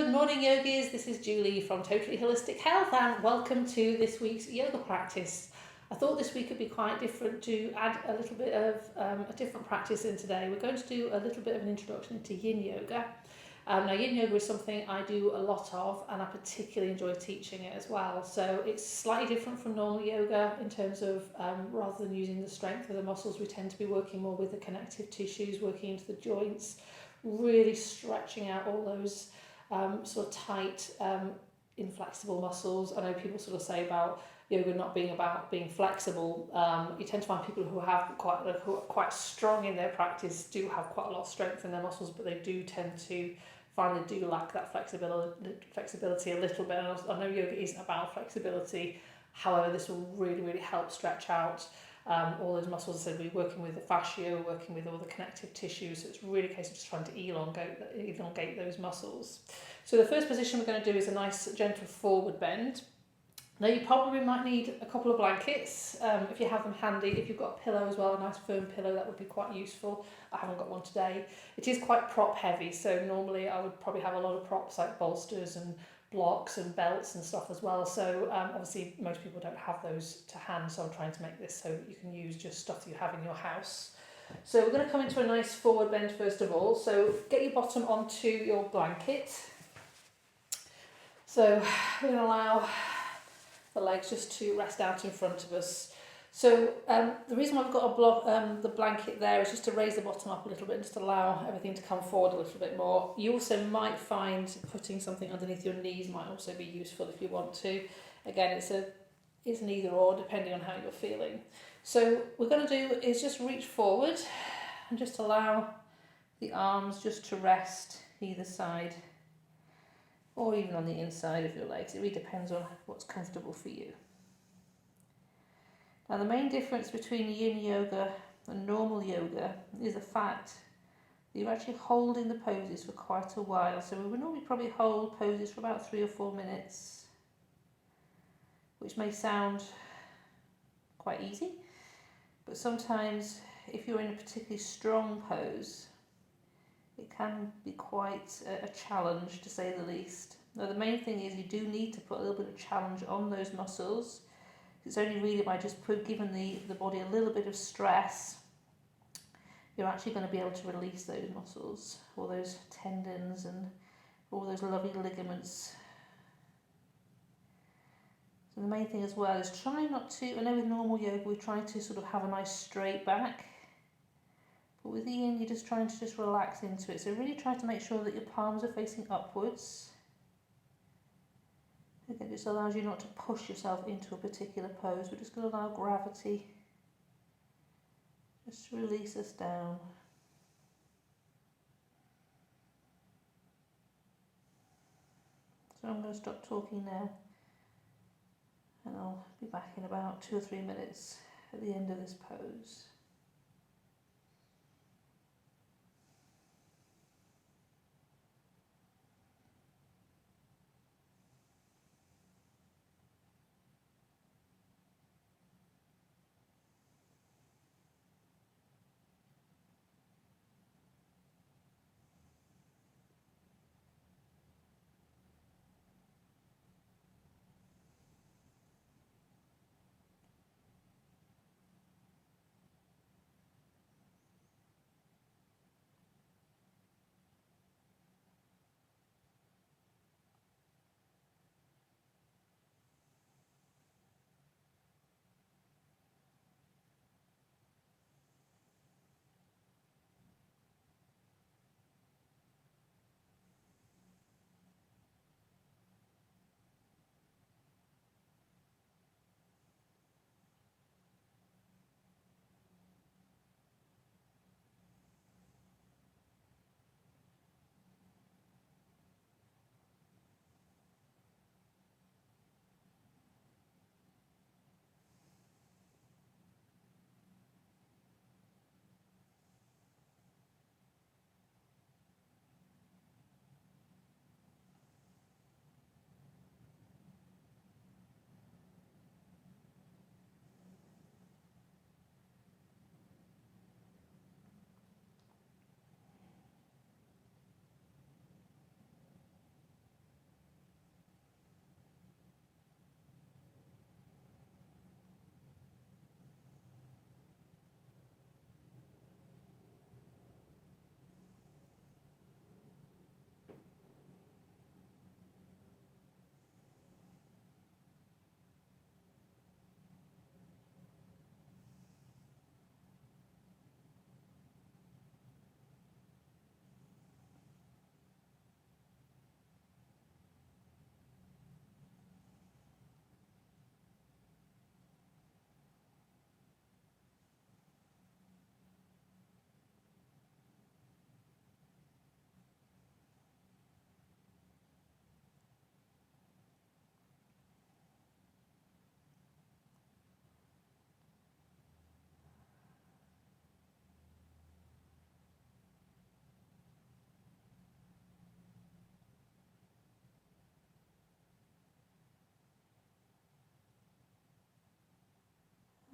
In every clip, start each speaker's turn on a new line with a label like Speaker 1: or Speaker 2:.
Speaker 1: Good morning, yogis. This is Julie from Totally Holistic Health, and welcome to this week's yoga practice. I thought this week would be quite different to add a little bit of a different practice in today. We're going to do a little bit of an introduction into Yin Yoga. Now, Yin Yoga is something I do a lot of, and I particularly enjoy teaching it as well. So it's slightly different from normal yoga in terms of rather than using the strength of the muscles, we tend to be working more with the connective tissues, working into the joints, really stretching out all those sort of tight, inflexible muscles. I know people sort of say about yoga not being about being flexible. You tend to find people who are quite strong in their practice do have quite a lot of strength in their muscles, but they do tend to find they do lack that flexibility a little bit. And I know yoga isn't about flexibility. However, this will really help stretch out all those muscles. I said we're working with the fascia, we're working with all the connective tissues, so it's really a case of just trying to elongate those muscles. So the first position we're going to do is a nice gentle forward bend. Now you probably might need a couple of blankets if you have them handy. If you've got a pillow as well, a nice firm pillow, that would be quite useful. I haven't got one today. It is quite prop heavy, so normally I would probably have a lot of props like bolsters and blocks and belts and stuff as well. So obviously most people don't have those to hand, so I'm trying to make this so that you can use just stuff that you have in your house. So we're going to come into a nice forward bend first of all. So get your bottom onto your blanket. So we're going to allow the legs just to rest out in front of us. So the reason why I've got the blanket there is just to raise the bottom up a little bit and just allow everything to come forward a little bit more. You also might find putting something underneath your knees might also be useful if you want to. Again, it's an either or depending on how you're feeling. So what we're going to do is just reach forward and just allow the arms just to rest either side, or even on the inside of your legs. It really depends on what's comfortable for you. Now the main difference between Yin Yoga and normal yoga is the fact that you're actually holding the poses for quite a while. So we would normally probably hold poses for about 3 or 4 minutes, which may sound quite easy, but sometimes if you're in a particularly strong pose, it can be quite a challenge, to say the least. Now the main thing is you do need to put a little bit of challenge on those muscles. It's only really by just giving the body a little bit of stress, you're actually going to be able to release those muscles, all those tendons and all those lovely ligaments. So the main thing as well is try not to, I know with normal yoga we try to sort of have a nice straight back, but with the Yin you're just trying to just relax into it. So really try to make sure that your palms are facing upwards. Again, it just allows you not to push yourself into a particular pose. We're just going to allow gravity just to release us down. So I'm going to stop talking now, and I'll be back in about 2 or 3 minutes at the end of this pose.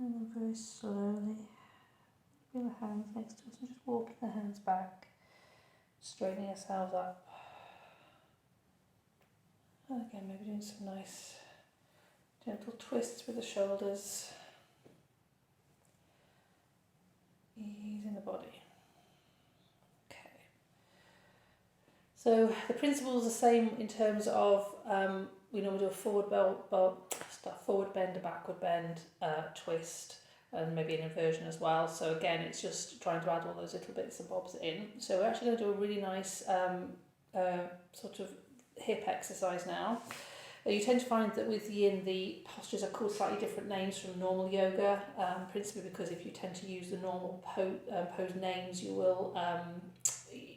Speaker 1: And then very slowly, bring the hands next to us and just walking the hands back, straightening ourselves up. And again, maybe doing some nice gentle twists with the shoulders, easing the body. Okay. So the principle is the same in terms of we normally do a forward bend, a backward bend, twist, and maybe an inversion as well. So again, it's just trying to add all those little bits and bobs in. So we're actually going to do a really nice sort of hip exercise now. You tend to find that with Yin, the postures are called slightly different names from normal yoga, principally because if you tend to use the normal pose names, you will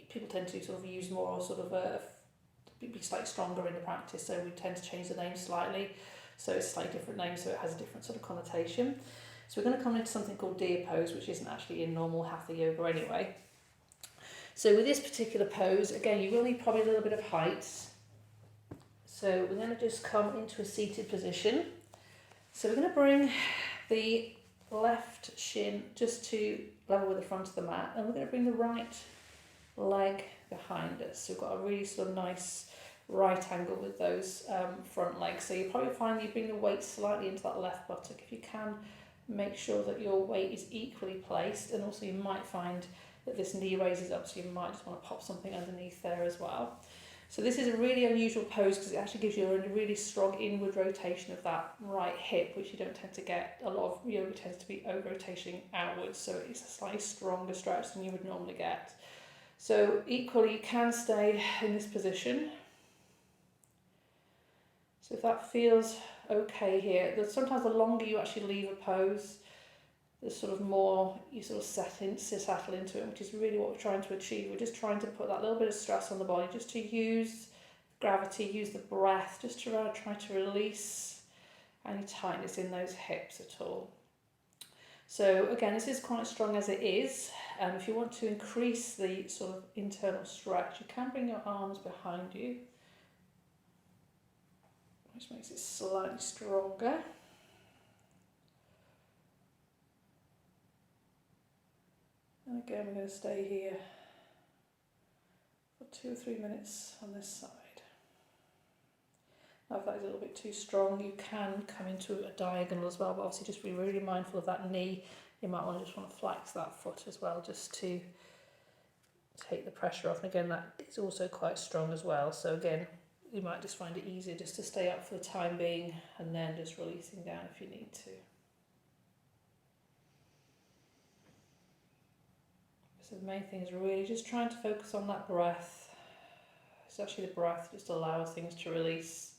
Speaker 1: people tend to sort of use more sort of be slightly stronger in the practice, so we tend to change the name slightly, so it's a slightly different name, so it has a different sort of connotation. So we're going to come into something called deer pose, which isn't actually in normal hatha yoga anyway. So with this particular pose, again, you will need probably a little bit of height. So we're going to just come into a seated position. So we're going to bring the left shin just to level with the front of the mat, and we're going to bring the right leg behind us. So we've got a really sort of nice right angle with those front legs. So you probably find you bring the weight slightly into that left buttock. If you can, make sure that your weight is equally placed, and also you might find that this knee raises up, so you might just want to pop something underneath there as well. So this is a really unusual pose because it actually gives you a really strong inward rotation of that right hip, which you don't tend to get. A lot of yoga tends to be rotating outwards, so it's a slightly stronger stretch than you would normally get. So equally, you can stay in this position. So if that feels okay here, sometimes the longer you actually leave a pose, the sort of more you sort of settle into it, which is really what we're trying to achieve. We're just trying to put that little bit of stress on the body, just to use gravity, use the breath, just to try to release any tightness in those hips at all. So again, this is quite strong as it is. If you want to increase the sort of internal stretch, you can bring your arms behind you, which makes it slightly stronger. And again, we're going to stay here for 2 or 3 minutes on this side. Now, if that is a little bit too strong, you can come into a diagonal as well, but obviously just be really mindful of that knee. You might want to flex that foot as well, just to take the pressure off. And again, that is also quite strong as well. So again, you might just find it easier just to stay up for the time being, and then just releasing down if you need to. So the main thing is really just trying to focus on that breath. It's actually the breath just allows things to release.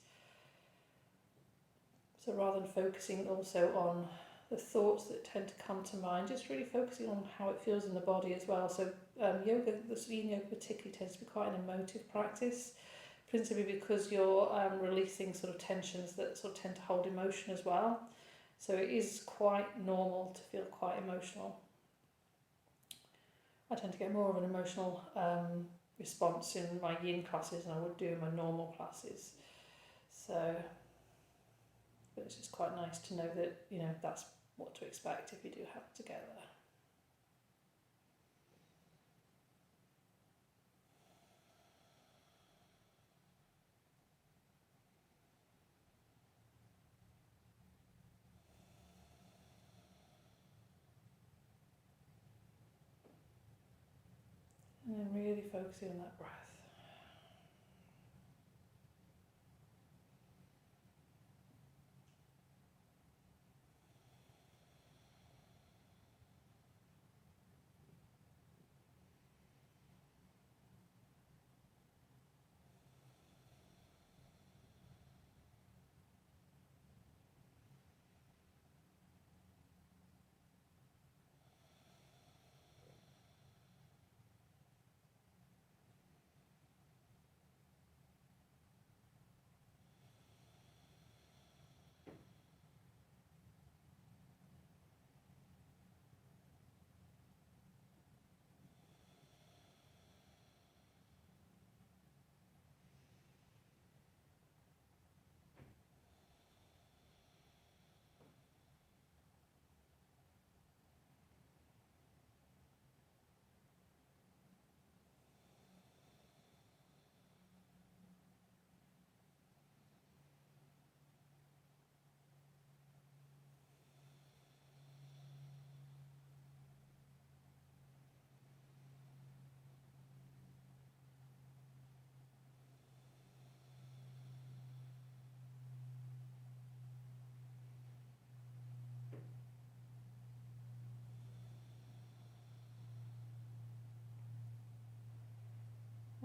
Speaker 1: So rather than focusing also on the thoughts that tend to come to mind, just really focusing on how it feels in the body as well. So yoga, the Yin Yoga particularly, tends to be quite an emotive practice, principally because you're releasing sort of tensions that sort of tend to hold emotion as well. So it is quite normal to feel quite emotional. I tend to get more of an emotional response in my Yin classes than I would do in my normal classes. So, but it's just quite nice to know that, you know, that's what to expect if you do have it together. And then really focusing on that breath.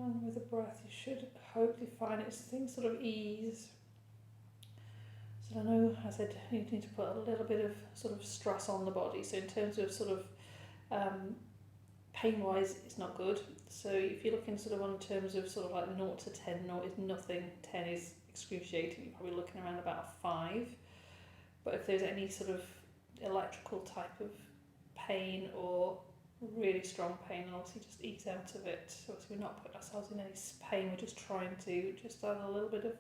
Speaker 1: And with the breath, you should hopefully find things sort of ease. So I know I said you need to put a little bit of sort of stress on the body. So in terms of sort of pain-wise, it's not good. So if you're looking sort of on terms of sort of like 0 to 10, 0 is nothing, 10 is excruciating, you're probably looking around about 5. But if there's any sort of electrical type of pain or really strong pain, then obviously just ease out of it. So we're not putting ourselves in any pain, we're just trying to just add a little bit of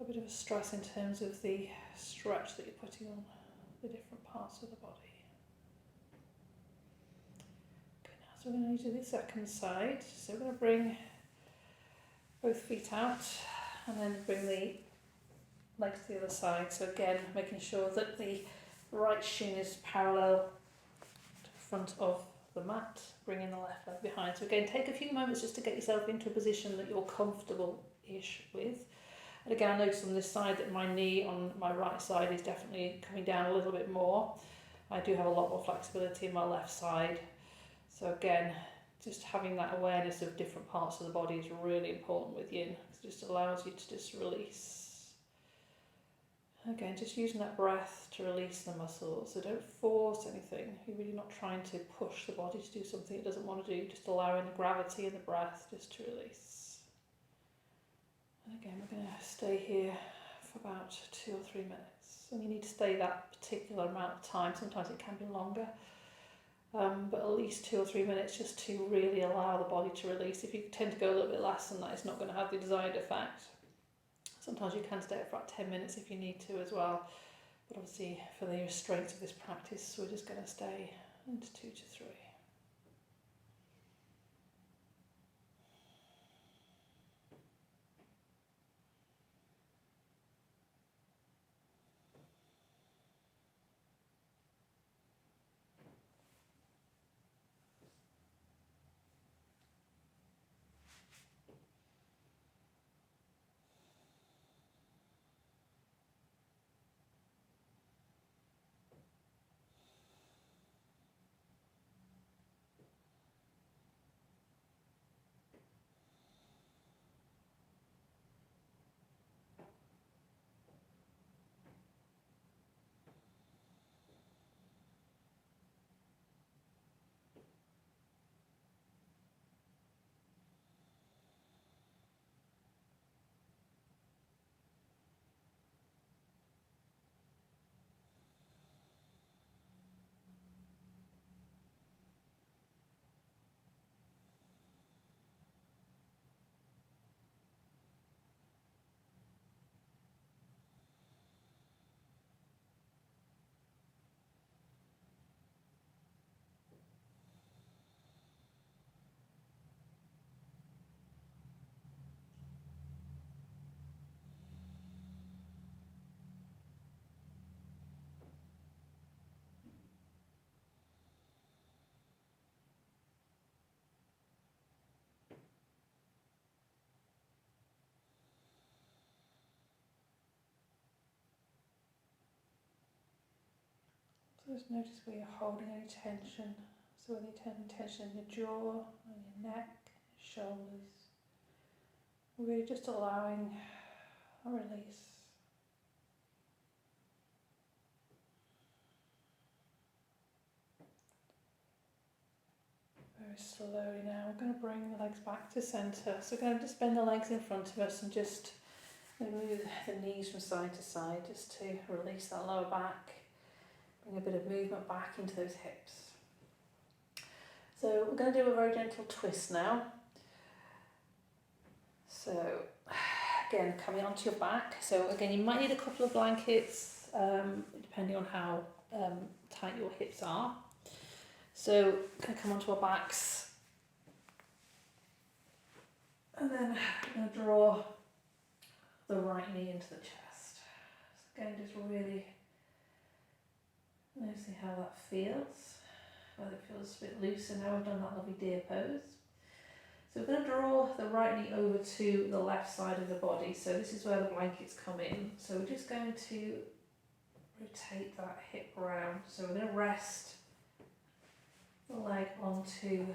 Speaker 1: a stress in terms of the stretch that you're putting on the different parts of the body. Okay, now so we're going to do the second side. So we're going to bring both feet out and then bring the legs to the other side. So again, making sure that the right shin is parallel to the front of the mat, bringing the left leg behind. So again, take a few moments just to get yourself into a position that you're comfortable-ish with. And again, I notice on this side that my knee on my right side is definitely coming down a little bit more. I do have a lot more flexibility in my left side. So again, just having that awareness of different parts of the body is really important with Yin, because it just allows you to just release. Again, just using that breath to release the muscles. So don't force anything. You're really not trying to push the body to do something it doesn't want to do, just allowing the gravity of the breath just to release. And again, we're going to stay here for about 2 or 3 minutes. And you need to stay that particular amount of time. Sometimes it can be longer. But at least 2 or 3 minutes just to really allow the body to release. If you tend to go a little bit less than that, it's not going to have the desired effect. Sometimes you can stay for about 10 minutes if you need to as well. But obviously for the restraints of this practice, we're just going to stay into 2 to 3. So just notice where you're holding any tension. So whether you're having tension in your jaw, on your neck, your shoulders. Really just allowing a release. Very slowly now, we're going to bring the legs back to centre. So we're going to just bend the legs in front of us and just move the knees from side to side just to release that lower back. Bring a bit of movement back into those hips. So we're going to do a very gentle twist now. So again, coming onto your back. So again, you might need a couple of blankets depending on how tight your hips are. So going to come onto our backs. And then we're going to draw the right knee into the chest. So again, just really noticing how that feels. Whether it feels a bit looser now we've done that lovely deer pose. So we're going to draw the right knee over to the left side of the body. So this is where the blankets come in. So we're just going to rotate that hip round. So we're going to rest the leg onto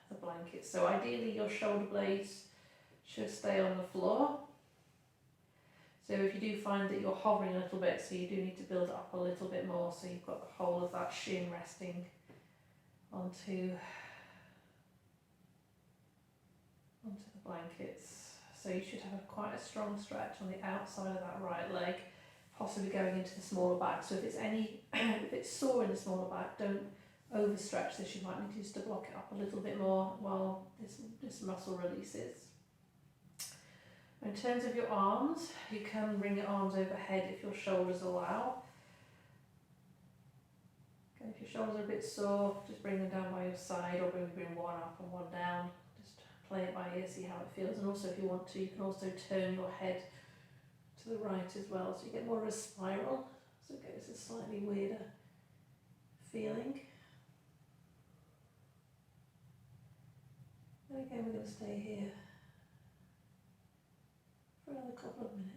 Speaker 1: the blanket. So ideally your shoulder blades should stay on the floor. So if you do find that you're hovering a little bit, so you do need to build it up a little bit more, so you've got the whole of that shin resting onto the blankets. So you should have quite a strong stretch on the outside of that right leg, possibly going into the smaller back. So if it's sore in the smaller back, don't overstretch this. You might need just to block it up a little bit more while this muscle releases. In terms of your arms, you can bring your arms overhead if your shoulders allow. Okay, if your shoulders are a bit sore, just bring them down by your side, or maybe bring one up and one down. Just play it by ear, see how it feels. And also, if you want to, you can also turn your head to the right as well, so you get more of a spiral. So it gives a slightly weirder feeling. And again, we're going to stay here for another couple of minutes.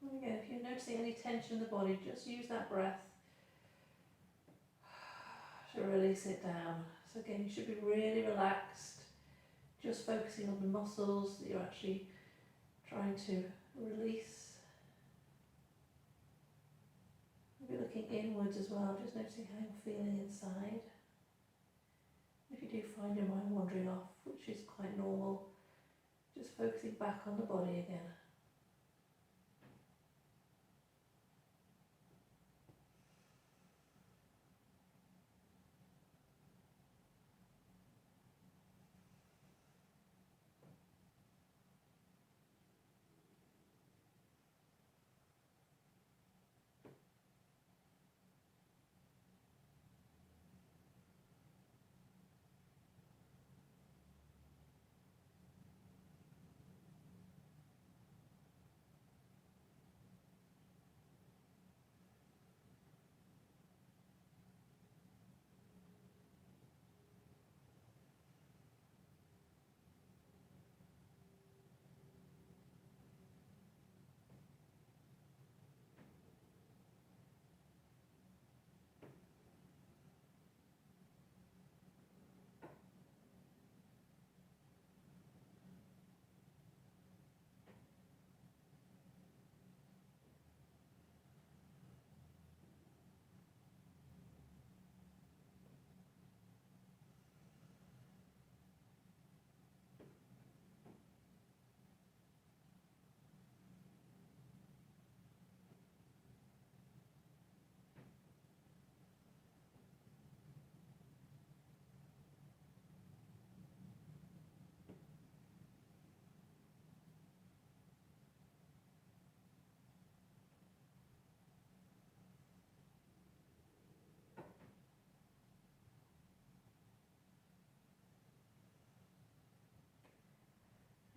Speaker 1: And again, if you're noticing any tension in the body, just use that breath to release it down. So again, you should be really relaxed, just focusing on the muscles that you're actually trying to release. Maybe looking inwards as well, just noticing how you're feeling inside. If you do find your mind wandering off, which is quite normal, just focusing back on the body again.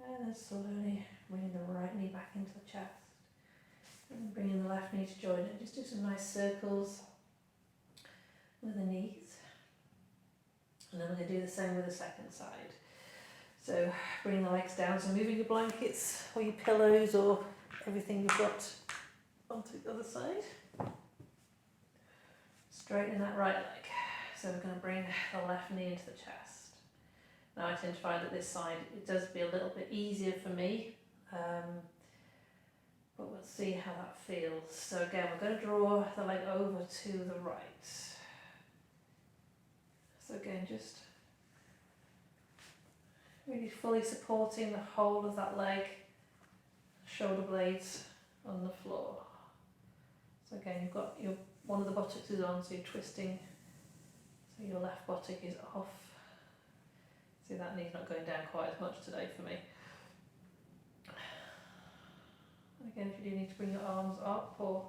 Speaker 1: And then slowly bringing the right knee back into the chest. And then bringing the left knee to join it. Just do some nice circles with the knees. And then we're going to do the same with the second side. So bring the legs down, so moving your blankets or your pillows or everything you've got onto the other side. Straighten that right leg. So we're going to bring the left knee into the chest. Now I tend to find that this side, it does be a little bit easier for me, but we'll see how that feels. So again, we're going to draw the leg over to the right. So again, just really fully supporting the whole of that leg, shoulder blades on the floor. So again, you've got one of the buttocks is on, so you're twisting, so your left buttock is off. See, that knee's not going down quite as much today for me. And again, if you do need to bring your arms up, or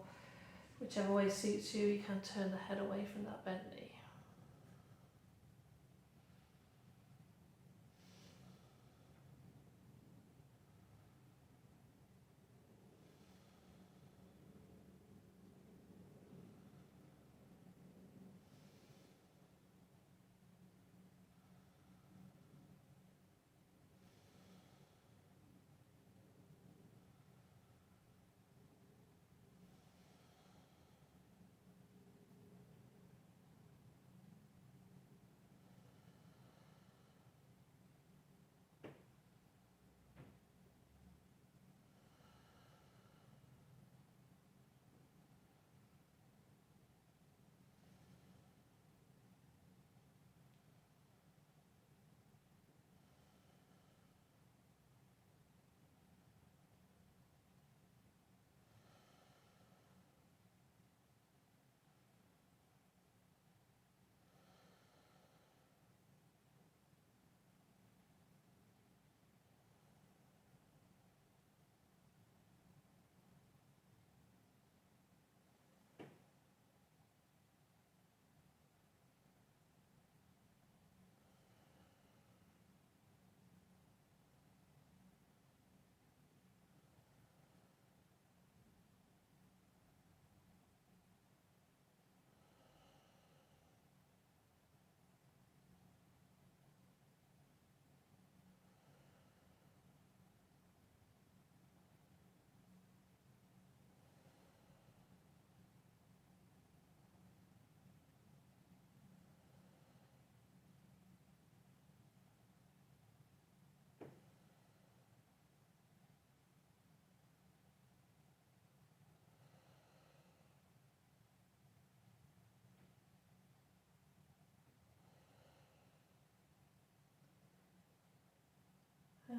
Speaker 1: whichever way suits you, you can turn the head away from that bent knee.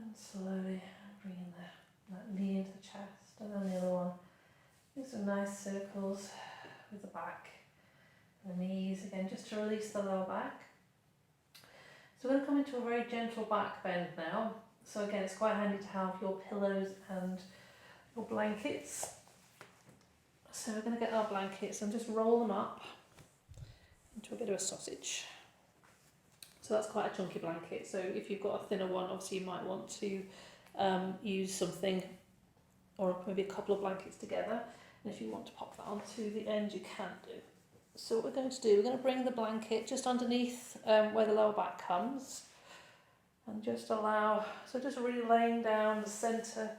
Speaker 1: And slowly bringing that knee into the chest, and then the other one. Do some nice circles with the back, the knees again, just to release the lower back. So we're going to come into a very gentle back bend now. So again, it's quite handy to have your pillows and your blankets. So we're going to get our blankets and just roll them up into a bit of a sausage. So that's quite a chunky blanket. So if you've got a thinner one, obviously you might want to use something or maybe a couple of blankets together. And if you want to pop that onto the end, you can do. So what we're going to do, we're going to bring the blanket just underneath where the lower back comes. And just allow, so just really laying down the centre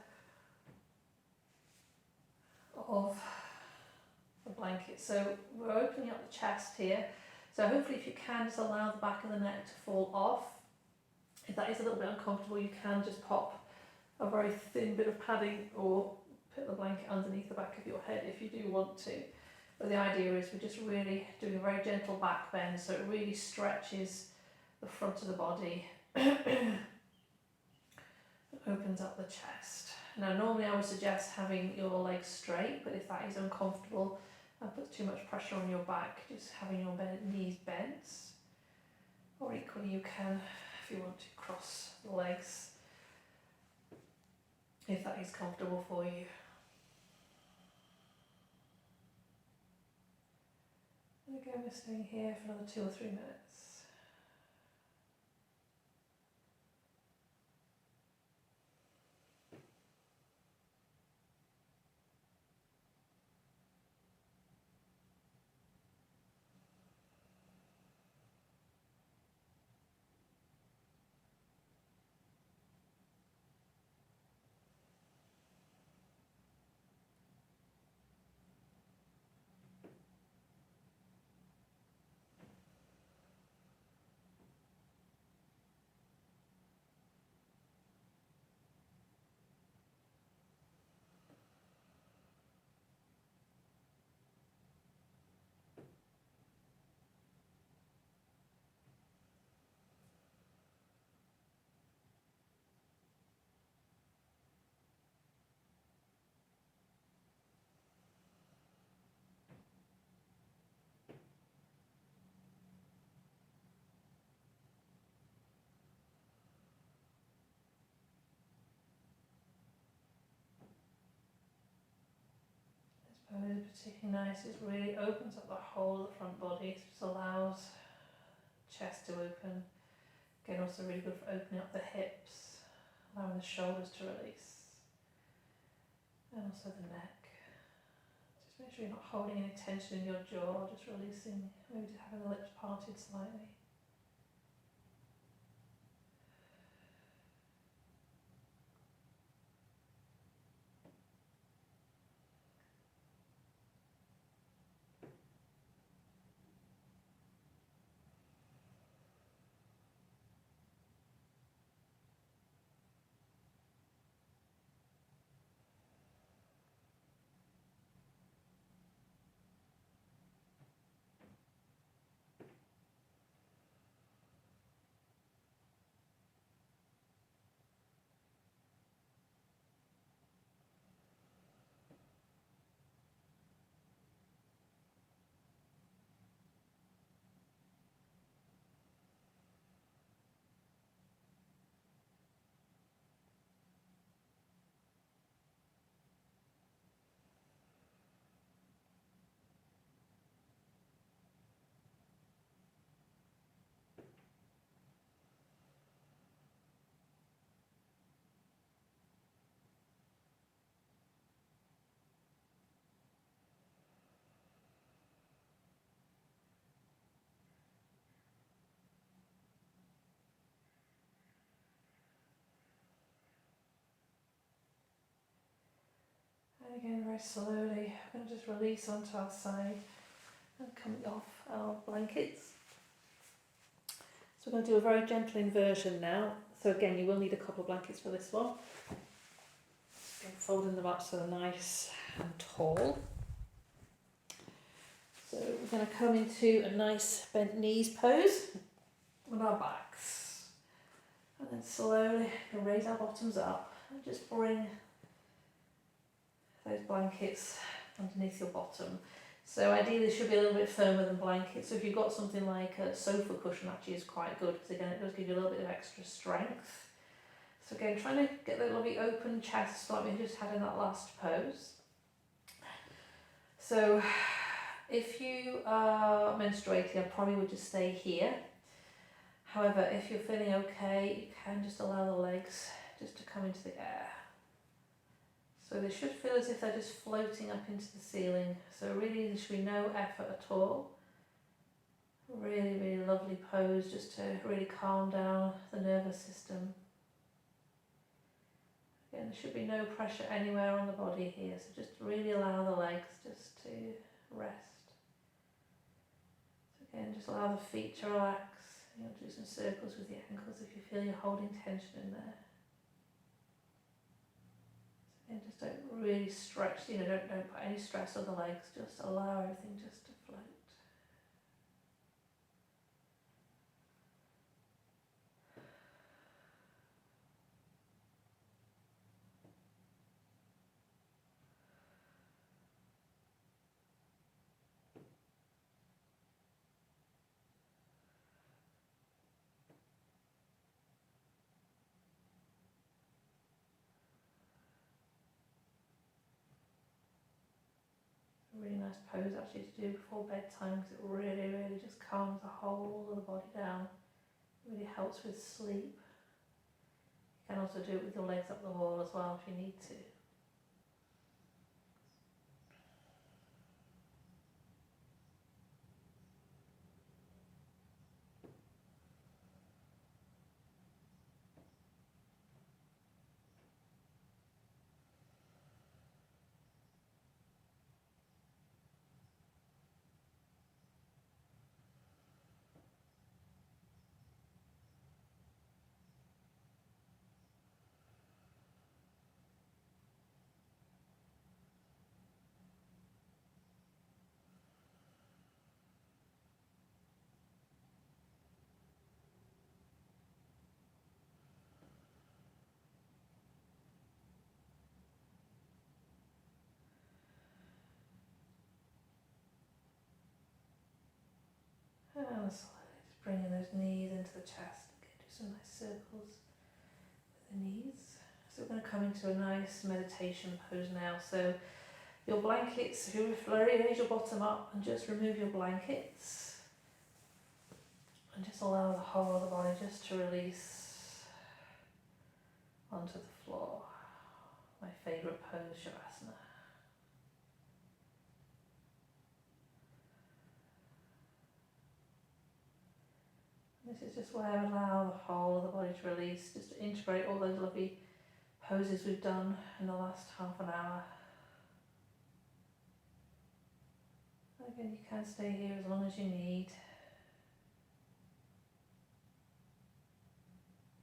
Speaker 1: of the blanket. So we're opening up the chest here. So hopefully if you can just allow the back of the neck to fall off. If that is a little bit uncomfortable, you can just pop a very thin bit of padding or put the blanket underneath the back of your head if you do want to. But the idea is we're just really doing a very gentle back bend, so it really stretches the front of the body. It opens up the chest. Now normally I would suggest having your legs straight, but if that is uncomfortable and puts too much pressure on your back, just having your knees bent. Or equally you can, if you want to, cross the legs, if that is comfortable for you. And again, we're staying here for another 2 or 3 minutes. Pose particularly nice, it really opens up the whole of the front body, so just allows chest to open. Again, also really good for opening up the hips, allowing the shoulders to release, and also the neck. Just make sure you're not holding any tension in your jaw, just releasing, maybe just having the lips parted slightly. And again, very slowly, we're going to just release onto our side and coming off our blankets. So we're going to do a very gentle inversion now. So again, you will need a couple of blankets for this one. Again, folding them up so they're nice and tall. So we're going to come into a nice bent knees pose with our backs. And then And slowly we'll raise our bottoms up and just bring those blankets underneath your bottom. So ideally it should be a little bit firmer than blankets. So if you've got something like a sofa cushion, actually is quite good, because again it does give you a little bit of extra strength. So again, trying to get that lovely open chest like we just had in that last pose. So if you are menstruating, I probably would just stay here. However, if you're feeling okay, you can just allow the legs just to come into the air. So they should feel as if they're just floating up into the ceiling. So really there should be no effort at all. Really, really lovely pose just to really calm down the nervous system. Again, there should be no pressure anywhere on the body here. So just really allow the legs just to rest. So again, just allow the feet to relax. You know, do some circles with the ankles if you feel you're holding tension in there. And just don't really stretch, you know, don't put any stress on the legs, just allow everything just to float. A really nice pose actually to do before bedtime, because it really, really just calms the whole of the body down. It really helps with sleep. You can also do it with your legs up the wall as well if you need to. And slowly just bringing those knees into the chest. Okay, do some nice circles with the knees. So we're going to come into a nice meditation pose now. So your blankets, if you raise your bottom up and just remove your blankets. And just allow the whole of the body just to release onto the floor. My favourite pose, Shavasana. This is just where I allow the whole of the body to release, just to integrate all those lovely poses we've done in the last half an hour. Again, you can stay here as long as you need.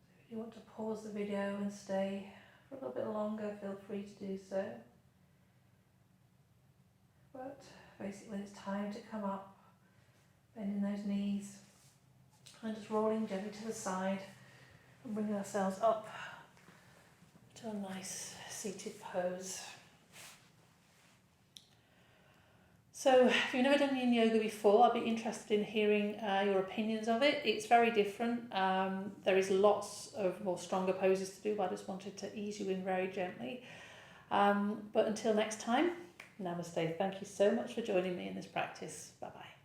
Speaker 1: So if you want to pause the video and stay for a little bit longer, feel free to do so. But basically it's time to come up, bending those knees and just rolling gently to the side and bringing ourselves up to a nice seated pose. So if you've never done Yin Yoga before, I'd be interested in hearing your opinions of it. It's very different. There is lots of more stronger poses to do, but I just wanted to ease you in very gently. But until next time, namaste. Thank you so much for joining me in this practice. Bye-bye.